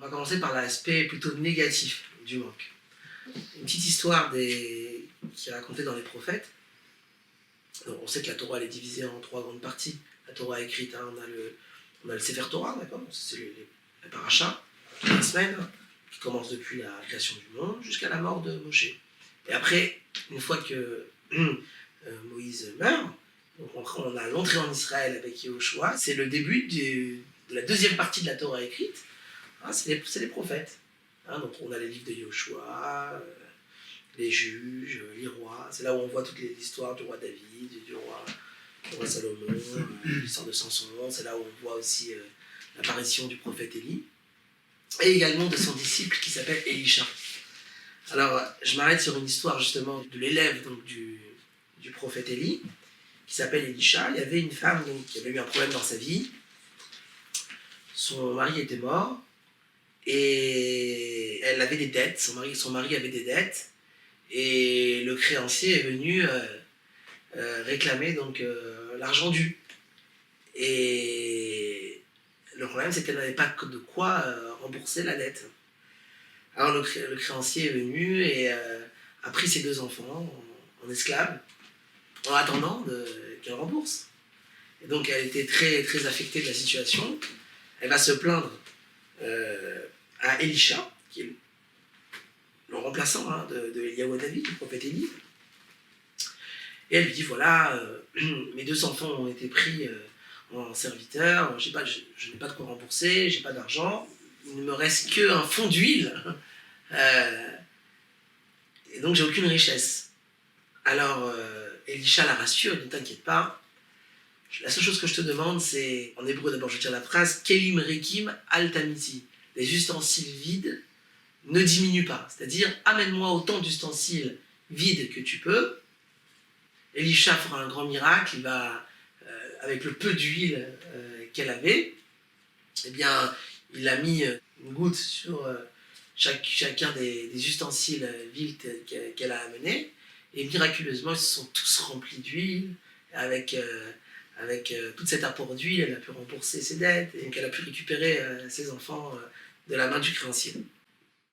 va commencer par l'aspect plutôt négatif du manque. Une petite histoire qui est racontée dans les prophètes. Donc, on sait que la Torah elle est divisée en 3 grandes parties. La Torah écrite, hein, on a le Sefer Torah, d'accord, c'est la paracha, la semaine, qui commence depuis la création du monde jusqu'à la mort de Moshe. Et après, une fois que Moïse meurt, donc on a l'entrée en Israël avec Yehoshua, c'est le début de la deuxième partie de la Torah écrite, hein, c'est les prophètes. Hein, donc on a les livres de Yehoshua, les juges, les rois, c'est là où on voit toute l'histoire du roi David, du roi Salomon, l'histoire de Samson, c'est là où on voit aussi l'apparition du prophète Élie, et également de son disciple qui s'appelle Élisha. Alors, je m'arrête sur une histoire justement de l'élève donc, du prophète Élie, qui s'appelle Élisha. Il y avait une femme donc, qui avait eu un problème dans sa vie. Son mari était mort et elle avait des dettes. Son mari avait des dettes et le créancier est venu réclamer donc l'argent dû. Et le problème, c'est qu'elle n'avait pas de quoi rembourser la dette. Alors le créancier est venu et a pris ses 2 enfants en esclaves en attendant qu'elle rembourse. Et donc elle était très, très affectée de la situation. Elle va se plaindre à Élisha, qui est le remplaçant hein, de Eliaou David, du prophète Élie. Et elle lui dit, voilà, mes 2 enfants ont été pris en serviteurs, je n'ai pas de quoi rembourser, j'ai pas d'argent, il ne me reste qu'un fond d'huile. Et donc j'ai aucune richesse. Alors Élisha la rassure, ne t'inquiète pas. La seule chose que je te demande, c'est, en hébreu d'abord je tiens la phrase, Kelim Rekim Al Tamiti. Les ustensiles vides ne diminuent pas. C'est-à-dire, amène-moi autant d'ustensiles vides que tu peux. Élisha fera un grand miracle, il va, avec le peu d'huile qu'elle avait, eh bien, il a mis une goutte sur chacun des ustensiles vides qu'elle a amenés, et miraculeusement, ils se sont tous remplis d'huile, avec tout cet apport d'huile, elle a pu rembourser ses dettes, et donc elle a pu récupérer ses enfants de la main du créancier.